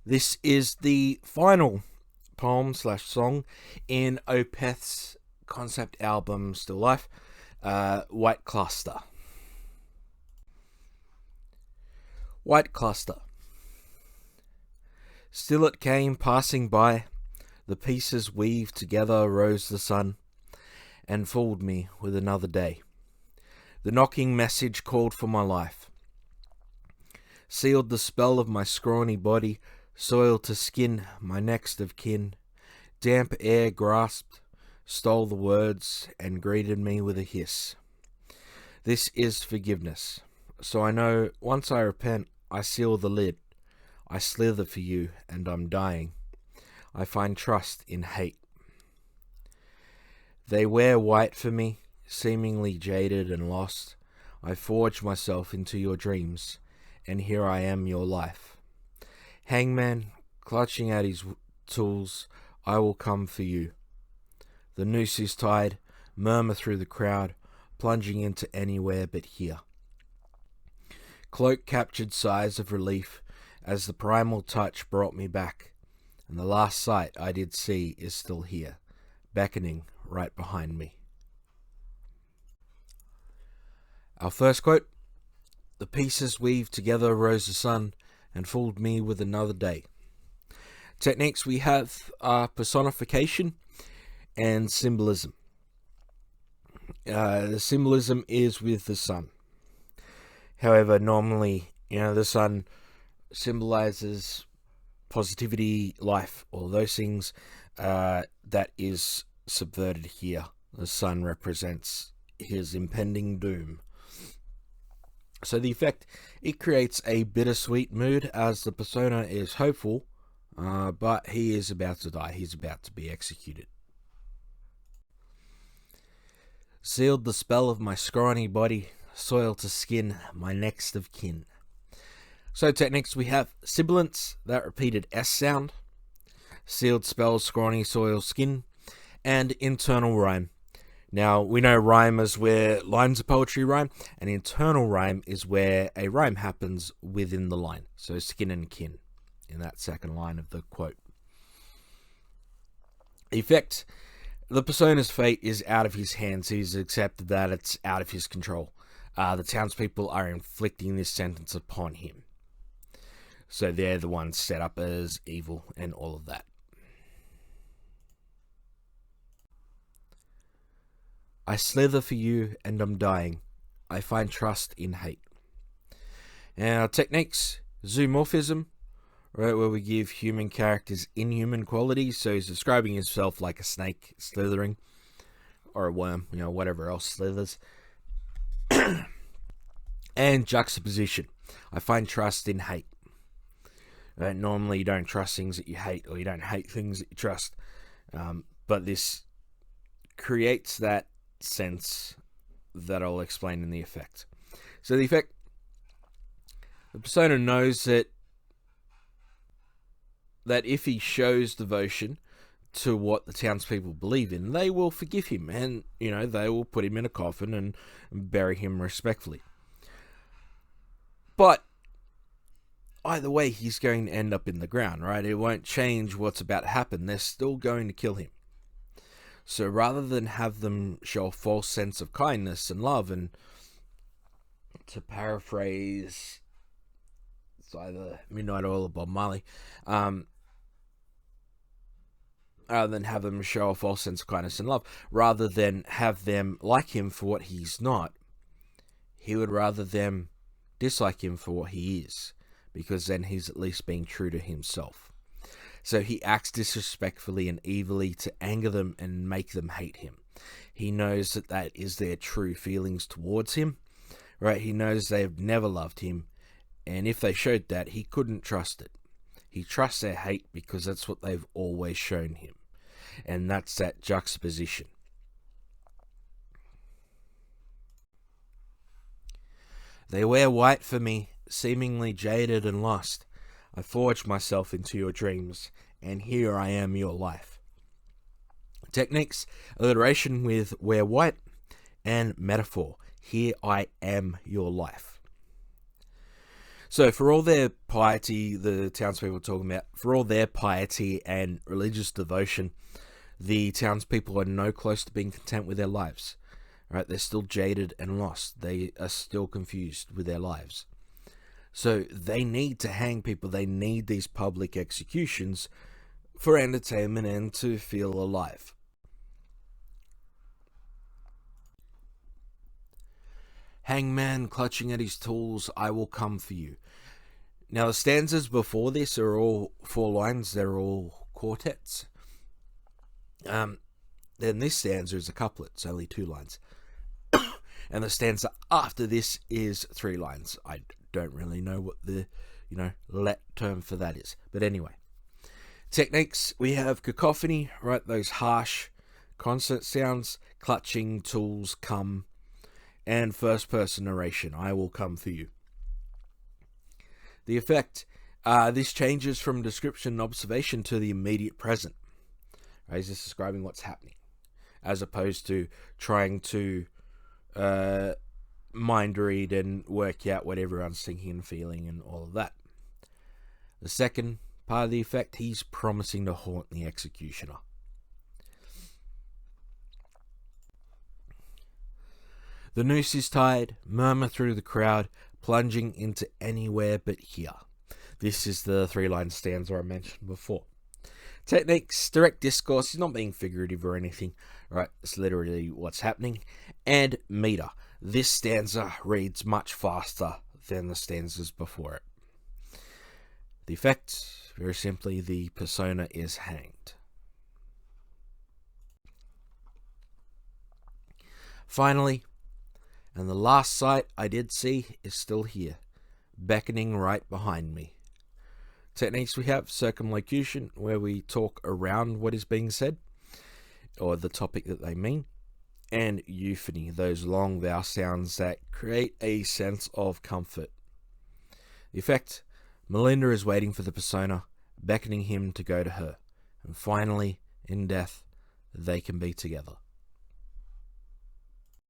This is the final poem/song in Opeth's concept album Still Life, White Cluster. White Cluster. Still it came passing by, the pieces weaved together rose the sun, and fooled me with another day. The knocking message called for my life, sealed the spell of my scrawny body, soiled to skin my next of kin. Damp air grasped, stole the words, and greeted me with a hiss. This is forgiveness, so I know once I repent, I seal the lid. I slither for you, and I'm dying. I find trust in hate. They wear white for me, seemingly jaded and lost. I forge myself into your dreams, and here I am your life. Hangman, clutching at his tools, I will come for you. The noose is tied, murmur through the crowd, plunging into anywhere but here. Cloak captured sighs of relief, as the primal touch brought me back, and the last sight I did see is still here, beckoning right behind me. Our first quote: the pieces weaved together rose the sun, and fooled me with another day. Techniques we have are personification and symbolism. The symbolism is with the sun. However, normally, the sun symbolizes positivity, life, all those things. That is subverted here. The sun represents his impending doom. So the effect, it creates a bittersweet mood as the persona is hopeful, but he is about to die. He's about to be executed. Sealed the spell of my scrawny body, soiled to skin my next of kin. So techniques, we have sibilance, that repeated S sound, sealed spell, scrawny, soil, skin, and internal rhyme. Now, we know rhyme is where lines of poetry rhyme, and internal rhyme is where a rhyme happens within the line. So skin and kin in that second line of the quote. Effect: the persona's fate is out of his hands. He's accepted that it's out of his control. The townspeople are inflicting this sentence upon him. So they're the ones set up as evil and all of that. I slither for you and I'm dying. I find trust in hate. Now, techniques: zoomorphism, right, where we give human characters inhuman qualities. So he's describing himself like a snake slithering, or a worm, whatever else slithers. And juxtaposition. I find trust in hate. Normally you don't trust things that you hate, or you don't hate things that you trust. But this creates that sense that I'll explain in the effect. So the effect: the persona knows that if he shows devotion to what the townspeople believe in, they will forgive him, and they will put him in a coffin and bury him respectfully. But either way, he's going to end up in the ground, right? It won't change what's about to happen. They're still going to kill him. So rather than have them show a false sense of kindness and love, and to paraphrase, it's either Midnight Oil or Bob Marley, rather than have them show a false sense of kindness and love, rather than have them like him for what he's not, he would rather them dislike him for what he is, because then he's at least being true to himself. So he acts disrespectfully and evilly to anger them and make them hate him. He knows that is their true feelings towards him, right? He knows they've never loved him, and if they showed that, he couldn't trust it. He trusts their hate because that's what they've always shown him, and that's that juxtaposition. They wear white for me, seemingly jaded and lost. I forged myself into your dreams, and here I am your life. Techniques: alliteration with wear white, and metaphor: here I am your life. So for all their piety, the townspeople are talking about, for all their piety and religious devotion, the townspeople are no close to being content with their lives. Right? They're still jaded and lost. They are still confused with their lives. So they need to hang people. They need these public executions for entertainment and to feel alive. Hangman clutching at his tools, I will come for you. Now the stanzas before this are all 4 lines. They're all quartets. Then this stanza is a couplet. It's only 2 lines. And the stanza after this is 3 lines. I don't really know what the, let term for that is. But anyway. Techniques, we have cacophony, right? Those harsh consonant sounds, clutching, tools, come, and first person narration, I will come for you. The effect, this changes from description and observation to the immediate present. Right? He's just describing what's happening, as opposed to trying to mind read and work out what everyone's thinking and feeling and all of that. The second part of the effect, he's promising to haunt the executioner. The noose is tied, murmur through the crowd, plunging into anywhere but here. This is the 3-line stanza I mentioned before. Techniques, direct discourse, he's not being figurative or anything, right? It's literally what's happening. And meter. This stanza reads much faster than the stanzas before it. The effect, very simply, the persona is hanged. Finally, and the last sight I did see is still here, beckoning right behind me. Techniques we have, circumlocution, where we talk around what is being said, or the topic that they mean, and euphony, those long vowel sounds that create a sense of comfort. The effect, Melinda is waiting for the persona, beckoning him to go to her, and finally, in death, they can be together.